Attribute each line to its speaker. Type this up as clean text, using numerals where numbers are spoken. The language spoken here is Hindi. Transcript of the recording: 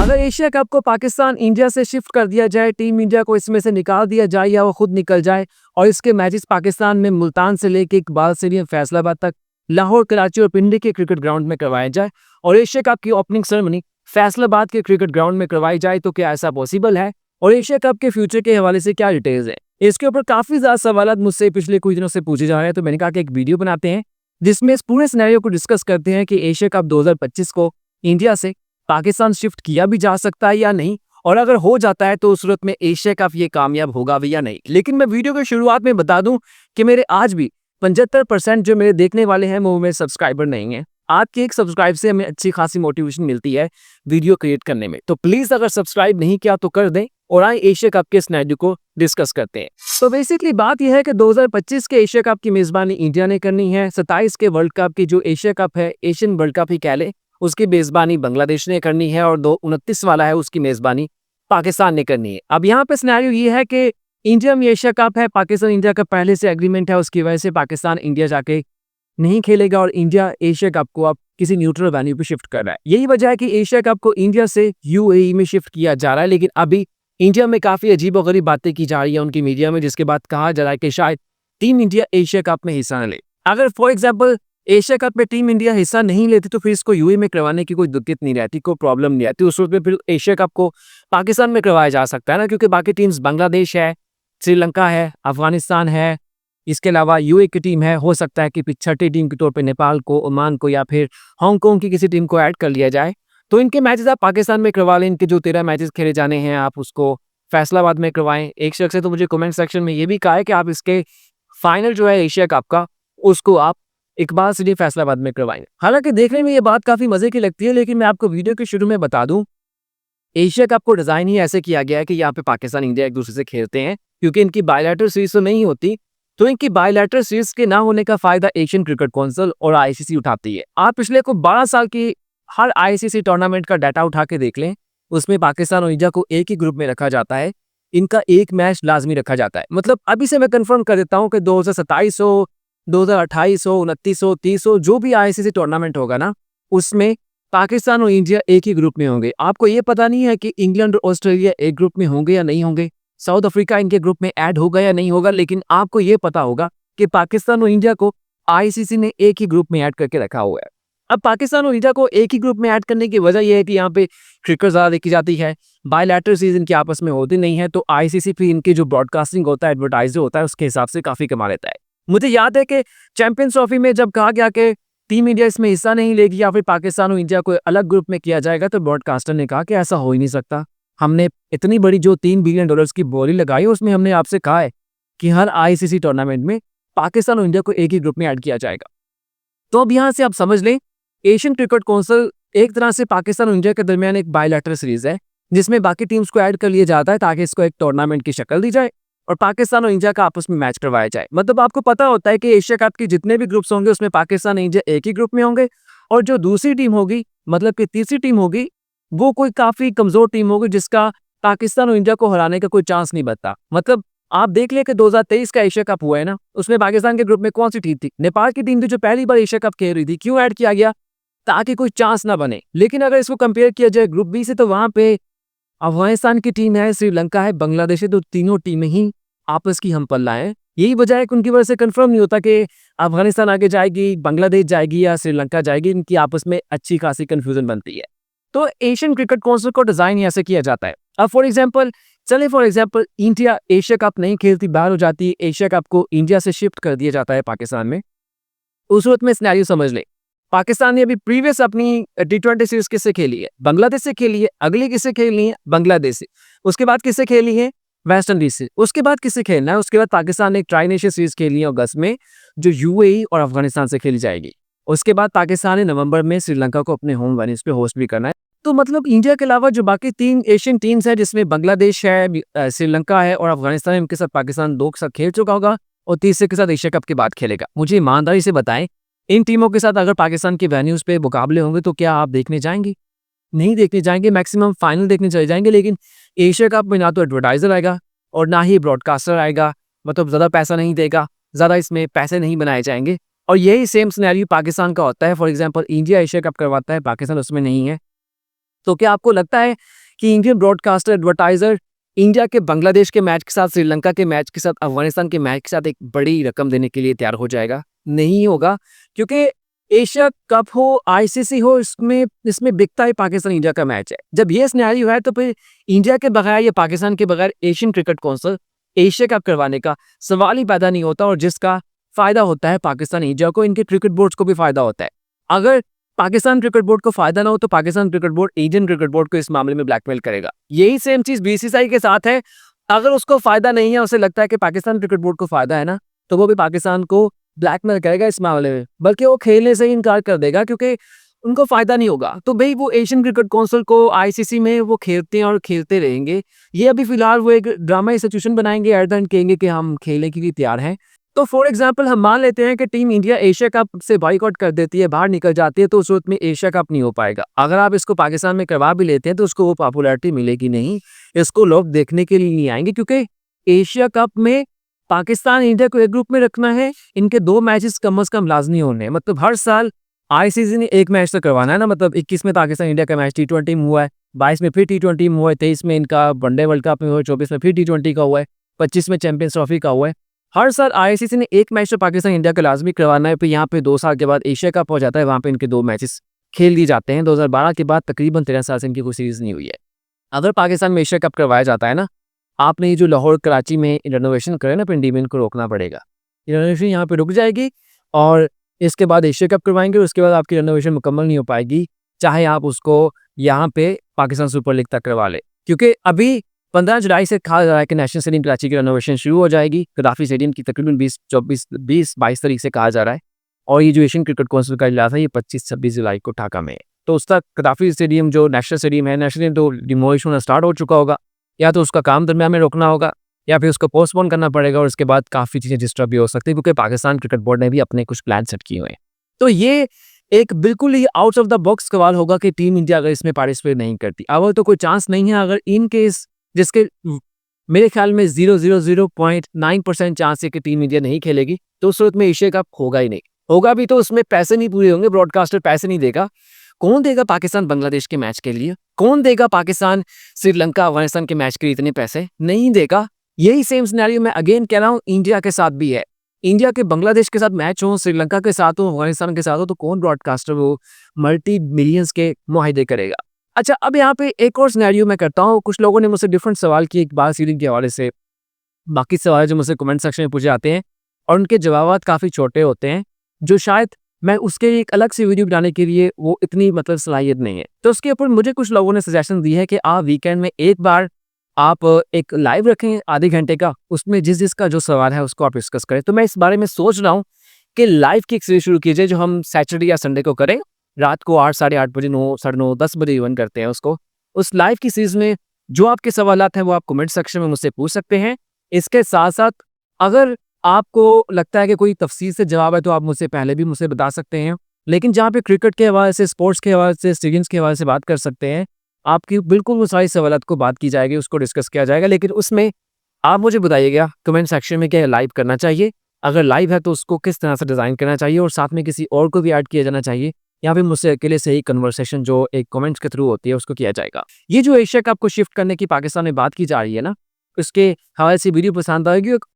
Speaker 1: अगर एशिया कप को पाकिस्तान इंडिया से शिफ्ट कर दिया जाए, टीम इंडिया को इसमें से निकाल दिया जाए या वो खुद निकल जाए और इसके मैचेस पाकिस्तान में मुल्तान से लेके इकबाल स्टेडियम फैसलाबाद तक, लाहौर, कराची और पिंडी के क्रिकेट ग्राउंड में करवाया जाए और एशिया कप की ओपनिंग सेरेमनी फैसलाबाद के क्रिकेट ग्राउंड में करवाई जाए, तो क्या ऐसा पॉसिबल है? और एशिया कप के फ्यूचर के हवाले से क्या डिटेल्स है, इसके ऊपर काफी ज्यादा सवाल मुझसे पिछले कुछ दिनों से पूछे जा रहे हैं। तो मैंने कहा कि एक वीडियो बनाते हैं जिसमें इस पूरे सिनेरियो को डिस्कस करते हैं कि एशिया कप 2025 को इंडिया से पाकिस्तान शिफ्ट किया भी जा सकता है या नहीं, और अगर हो जाता है तो उस सूरत में एशिया कप ये कामयाब होगा भी या नहीं। लेकिन मैं वीडियो की शुरुआत में बता दूं कि मेरे आज भी 75% जो मेरे देखने वाले हैं वो मेरे सब्सक्राइबर नहीं है। आपके एक सब्सक्राइब से हमें अच्छी खासी मोटिवेशन मिलती है वीडियो क्रिएट करने में। तो प्लीज अगर सब्सक्राइब नहीं किया तो कर दें और आए एशिया कप के सिनेरियो को डिस्कस करते हैं। तो बेसिकली बात यह है कि 2025 के एशिया कप की मेजबानी इंडिया ने करनी है। 27 के वर्ल्ड कप की जो एशिया कप है, एशियन वर्ल्ड कप ही कह ले, उसकी मेजबानी बांग्लादेश ने करनी है और 29 वाला है उसकी मेजबानी पाकिस्तान ने करनी है। अब यहाँ पे सिनेरियो ये है कि इंडिया में एशिया कप है, पाकिस्तान इंडिया का पहले से एग्रीमेंट है, उसकी वजह से पाकिस्तान इंडिया जाके नहीं खेलेगा और इंडिया एशिया कप को अब किसी न्यूट्रल वेन्यू पे शिफ्ट कर रहा है। यही वजह है कि एशिया कप को इंडिया से यूएई में शिफ्ट किया जा रहा है। लेकिन अभी इंडिया में काफी अजीबोगरीब बातें की जा रही है उनकी मीडिया में, जिसके बाद कहा जा रहा है कि शायद टीम इंडिया एशिया कप में हिस्सा न ले। अगर फॉर एग्जाम्पल एशिया कप में टीम इंडिया हिस्सा नहीं लेती तो फिर इसको यूएई में करवाने की कोई दिक्कत नहीं रहती, कोई प्रॉब्लम नहीं आती। उस वक्त में फिर एशिया कप को पाकिस्तान में करवाया जा सकता है ना, क्योंकि बाकी टीम्स बांग्लादेश है, श्रीलंका है, अफगानिस्तान है, इसके अलावा यूएई की टीम है। हो सकता है कि छठी टीम के तौर पे नेपाल को, ओमान को या फिर हांगकांग की किसी टीम को ऐड कर लिया जाए। तो इनके मैचेस आप पाकिस्तान में करवा लें। इनके जो 13 मैचेस खेले जाने हैं आप उसको फैसलाबाद में करवाएं। एक शख्स से तो मुझे कमेंट सेक्शन में ये भी कहा है कि आप इसके फाइनल जो है एशिया कप का उसको आप इकबाल स्टेडियम फैसलाबाद में करवाएं। हालांकि देखने में ये बात काफी मजे की लगती है, लेकिन मैं आपको वीडियो के शुरू में बता दूं एशिया कप को डिजाइन ही ऐसे किया गया है कि यहाँ पे पाकिस्तान इंडिया एक दूसरे से खेलते हैं, क्योंकि इनकी बायलैटरल सीरीज तो नहीं होती। तो इनकी बायलैटरल सीरीज के ना होने का फायदा एशियन क्रिकेट काउंसिल और आईसीसी उठाती है। आप पिछले को 12 साल की हर आईसीसी टूर्नामेंट का डाटा उठा के देख लें, उसमें पाकिस्तान और इंडिया को एक ही ग्रुप में रखा जाता है। इनका एक मैच लाजमी रखा जाता है। मतलब अभी से मैं कंफर्म कर देता हूँ कि 2027 हो, 2028 हो, 29 हो, 30 हो, जो भी आईसीसी टूर्नामेंट होगा ना, उसमें पाकिस्तान और इंडिया एक ही ग्रुप में होंगे। आपको ये पता नहीं है कि इंग्लैंड और ऑस्ट्रेलिया एक ग्रुप में होंगे या नहीं होंगे, साउथ अफ्रीका इनके ग्रुप में ऐड होगा या नहीं होगा, लेकिन आपको ये पता होगा कि पाकिस्तान और इंडिया को आईसीसी ने एक ही ग्रुप में ऐड करके रखा हुआ है। अब पाकिस्तान और इंडिया को एक ही ग्रुप में ऐड करने की वजह यह है कि यहाँ पे क्रिकेट ज्यादा देखी जाती है, बायलैटरल सीरीज इनके आपस में होती नहीं है, तो आईसीसी फिर इनकी जो ब्रॉडकास्टिंग होता है, एडवर्टाइजर होता है, उसके हिसाब से काफी कमा लेता है। मुझे याद है कि चैंपियंस ट्रॉफी में जब कहा गया कि टीम इंडिया इसमें हिस्सा नहीं लेगी या फिर पाकिस्तान और इंडिया को अलग ग्रुप में किया जाएगा, तो ब्रॉडकास्टर ने कहा कि ऐसा हो ही नहीं सकता। हमने इतनी बड़ी जो $3 बिलियन की बोली लगाई, उसमें हमने आपसे कहा है कि हर आईसीसी टूर्नामेंट में पाकिस्तान और इंडिया को एक ही ग्रुप में ऐड किया जाएगा। तो अब यहाँ से आप समझ लें, एशियन क्रिकेट काउंसिल एक तरह से पाकिस्तान और इंडिया के दरमियान एक बायलैटरल सीरीज है, जिसमें बाकी टीम्स को ऐड कर लिया जाता है ताकि इसको एक टूर्नामेंट की शक्ल दी जाए और पाकिस्तान और इंडिया का आपस में मैच करवाया जाए। मतलब आपको पता होता है कि एशिया कप के जितने भी ग्रुप्स होंगे उसमें पाकिस्तान और इंडिया एक ही ग्रुप में होंगे, और जो दूसरी टीम होगी, मतलब कि तीसरी टीम होगी, वो कोई काफी कमजोर टीम होगी जिसका पाकिस्तान और इंडिया को हराने का कोई चांस नहीं बनता। मतलब आप देख लिया कि 2023 का एशिया कप हुआ है ना, उसमें पाकिस्तान के ग्रुप में कौन सी टीम थी? नेपाल की टीम थी, जो पहली बार एशिया कप खेल रही थी। क्यों ऐड किया गया? ताकि कोई चांस ना बने। लेकिन अगर इसको कंपेयर किया जाए ग्रुप बी से, तो वहां पे अफगानिस्तान की टीम है, श्रीलंका है, बांग्लादेश है, तो तीनों टीमें ही आपस की हम पल्ला है। यही वजह है कि उनकी वजह से कंफर्म नहीं होता कि अफगानिस्तान आगे जाएगी, बांग्लादेश जाएगी या श्रीलंका जाएगी। इनकी आपस में अच्छी खासी कंफ्यूजन बनती है। तो एशियन क्रिकेट काउंसिल को डिजाइन ऐसे किया जाता है। अब for example India Asia cup नहीं खेलती, बाहर हो जाती है, एशिया कप को इंडिया से शिफ्ट कर दिया जाता है पाकिस्तान में। उस वक्त में सिनेरियो समझ ले, पाकिस्तान ने अभी प्रीवियस अपनी T20 सीरीज किससे खेली है? बांग्लादेश से खेली है। अगली किससे खेलनी है? बांग्लादेश से। उसके बाद किससे खेली है? वेस्ट इंडीज से। उसके बाद किससे खेलना है? उसके बाद पाकिस्तान ने एक ट्राई नेशन सीरीज खेली है अगस्त में, जो यूएई और अफगानिस्तान से खेली जाएगी। उसके बाद पाकिस्तान ने नवंबर में श्रीलंका को अपने होम वेन्यूज पे होस्ट भी करना है। तो मतलब इंडिया के अलावा जो बाकी 3 एशियन टीम्स हैं, जिसमें बांग्लादेश है, श्रीलंका है और अफगानिस्तान है, उनके साथ पाकिस्तान 2 के साथ खेल चुका होगा और तीसरे के साथ एशिया कप के बाद खेलेगा। मुझे ईमानदारी से बताएं, इन टीमों के साथ अगर पाकिस्तान के वेन्यूज पे मुकाबले होंगे तो क्या आप देखने जाएंगे? नहीं देखने जाएंगे, मैक्सिमम फाइनल देखने चले जाएंगे। लेकिन एशिया कप में ना तो एडवर्टाइजर आएगा और ना ही ब्रॉडकास्टर आएगा, मतलब ज़्यादा पैसा नहीं देगा, ज़्यादा इसमें पैसे नहीं बनाए जाएंगे। और यही सेम सिनेरियो पाकिस्तान का होता है। For example India Asia cup करवाता है, पाकिस्तान उसमें नहीं है। तो क्या आपको लगता है कि इंडियन ब्रॉडकास्टर एडवर्टाइजर इंडिया के बांग्लादेश के मैच के साथ, श्रीलंका के मैच के साथ, अफगानिस्तान के मैच के साथ एक बड़ी रकम देने के लिए तैयार हो जाएगा? नहीं होगा, क्योंकि एशिया कप हो, आईसीसी हो, इसमें इसमें बिकता ही पाकिस्तान इंडिया का मैच है। जब ये सिनेरियो है तो फिर इंडिया के बगैर या पाकिस्तान के बगैर Asian cricket council Asia cup करवाने का सवाल ही पैदा नहीं होता, और जिसका फायदा होता है पाकिस्तान इंडिया को, इनके क्रिकेट बोर्ड्स को भी फायदा होता है। अगर पाकिस्तान क्रिकेट बोर्ड को फायदा ना हो तो Pakistan cricket board Indian cricket board को इस मामले में ब्लैकमेल करेगा। यही सेम चीज बीसीसीआई के साथ है। अगर उसको फायदा नहीं है, उसे लगता है कि पाकिस्तान क्रिकेट बोर्ड को फायदा है ना, तो वो भी पाकिस्तान को ब्लैकमेल करेगा इस मामले में, बल्कि वो खेलने से ही इनकार कर देगा, क्योंकि उनको फायदा नहीं होगा। तो भाई वो एशियन क्रिकेट काउंसिल को, आईसीसी में वो खेलते हैं और खेलते रहेंगे। ये अभी फिलहाल वो एक ड्रामा सिचुएशन बनाएंगे, एट द एंड कहेंगे कि हम खेलने के लिए तैयार हैं। तो फॉर एग्जाम्पल हम मान लेते हैं कि टीम इंडिया एशिया कप से बॉयकॉट कर देती है, बाहर निकल जाती है, तो उस सूरत में एशिया कप नहीं हो पाएगा। अगर आप इसको पाकिस्तान में करवा भी लेते हैं तो उसको वो पॉपुलैरिटी मिलेगी नहीं, इसको लोग देखने के लिए नहीं आएंगे, क्योंकि एशिया कप में पाकिस्तान इंडिया को एक ग्रुप में रखना है। इनके 2 मैचेस कम से कम लाजमी होने हैं। मतलब हर साल आईसीसी ने एक मैच तो करवाना है ना। मतलब 21 में पाकिस्तान इंडिया का मैच टी20 में हुआ है, 22 में फिर टी20 में हुआ है, 23 में इनका वनडे वर्ल्ड कप में हुआ है, 24 में फिर टी20 का हुआ है, 25 में चैंपियंस ट्रॉफी का हुआ है। हर साल आईसीसी ने एक मैच तो पाकिस्तान इंडिया का लाजमी करवाना है। फिर यहाँ पे 2 साल के बाद एशिया कप हो जाता है, वहाँ पे इनके 2 मैचेस खेल दिए जाते हैं। 2012 के बाद तकरीबन 13 साल से इनकी कोई सीरीज नहीं हुई है। अगर पाकिस्तान में एशिया कप करवाया जाता है ना, आपने ये जो लाहौर कराची में रेनोवेशन करे ना पिंडी में, इनको रोकना पड़ेगा। रेनोवेशन यहाँ पे रुक जाएगी और इसके बाद एशिया कप करवाएंगे, उसके बाद आपकी रेनोवेशन मुकम्मल नहीं हो पाएगी, चाहे आप उसको यहाँ पे पाकिस्तान सुपर लीग तक करवा ले। क्योंकि अभी 15 जुलाई से कहा जा रहा है कि नेशनल स्टेडियम कराची की रेनोवेशन शुरू हो जाएगी। गद्दाफी स्टेडियम की तकरीबन 22 तारीख से कहा जा रहा है, और ये जो एशियन क्रिकेट काउंसिल का इजलास है ये 25-26 जुलाई को ढाका में है। तो उस तक गद्दाफी स्टेडियम जो नेशनल स्टेडियम है, नेशनल स्टेडियम तो डिमोलिश होना स्टार्ट हो चुका होगा, या तो उसका काम दरमियान में रोकना होगा या फिर उसको पोस्टपोन करना पड़ेगा, और उसके बाद काफ़ी चीज़ें डिस्टर्ब भी हो सकती है, क्योंकि पाकिस्तान क्रिकेट बोर्ड ने भी अपने कुछ प्लान सेट किए हुए हैं। तो ये एक बिल्कुल ही आउट ऑफ द बॉक्स सवाल होगा कि टीम इंडिया अगर इसमें पार्टिसिपेट नहीं करती, अगर तो कोई चांस नहीं है। अगर इन केस, जिसके मेरे ख्याल में 0.09% चांस है कि टीम इंडिया नहीं खेलेगी, तो उस सूरत में एशिया कप होगा ही नहीं। होगा भी तो उसमें पैसे नहीं पूरे होंगे, ब्रॉडकास्टर पैसे नहीं देगा। कौन देगा पाकिस्तान बांग्लादेश के मैच के लिए? कौन देगा पाकिस्तान श्रीलंका अफगानिस्तान के मैच के लिए इतने पैसे? नहीं देगा। यही सेम सिनेरियो मैं अगेन कह रहा हूँ इंडिया के साथ भी है। इंडिया के बांग्लादेश के साथ मैच हो, श्रीलंका के साथ हो, अफगानिस्तान के साथ हो, तो कौन ब्रॉडकास्टर वो मल्टी मिलियंस के मुआहदे करेगा? अच्छा, अब यहाँ पे एक और सिनेरियो मैं करता हूँ। कुछ लोगों ने मुझसे डिफरेंट सवाल किए इकबाल सीरीज के हवाले से। बाकी सवाल जो मुझसे कमेंट सेक्शन में पूछे जाते हैं और उनके जवाब काफ़ी छोटे होते हैं, जो शायद मैं उसके लिए एक अलग से वीडियो बनाने के लिए वो इतनी मतलब सलाहियत नहीं है। तो उसके ऊपर मुझे कुछ लोगों ने सजेशन दी है कि आप वीकेंड में एक बार आप एक लाइव रखें आधे घंटे का, उसमें जिस जिसका जो सवाल है उसको आप डिस्कस करें। तो मैं इस बारे में सोच रहा हूँ कि लाइव की एक सीरीज शुरू कीजिए, जो हम सैटरडे या संडे को करें, रात को 8, साढ़े 8 बजे, 9, साढ़े 9, 10 बजे इवन करते हैं उसको। उस लाइव की सीरीज में जो आपके सवालात हैं वो आप कमेंट सेक्शन में मुझसे पूछ सकते हैं। इसके साथ साथ अगर आपको लगता है कि कोई तफसील से जवाब है तो आप मुझसे पहले भी मुझसे बता सकते हैं। लेकिन जहाँ पे क्रिकेट के हवाले से, स्पोर्ट्स के हवाले से, स्टेडियम्स के हवाले से बात कर सकते हैं, आपकी बिल्कुल वो सारी सवालात को बात की जाएगी, उसको डिस्कस किया जाएगा। लेकिन उसमें आप मुझे बताइएगा कमेंट सेक्शन में क्या लाइव करना चाहिए, अगर लाइव है तो उसको किस तरह से डिज़ाइन करना चाहिए, और साथ में किसी और को भी ऐड किया जाना चाहिए, या फिर मुझसे अकेले से ही कन्वर्सेशन जो एक कमेंट्स के थ्रू होती है उसको किया जाएगा। ये जो एशिया कप को शिफ्ट करने की पाकिस्तान में बात की जा रही है ना, उसके हवाले से वीडियो पसंद आएगी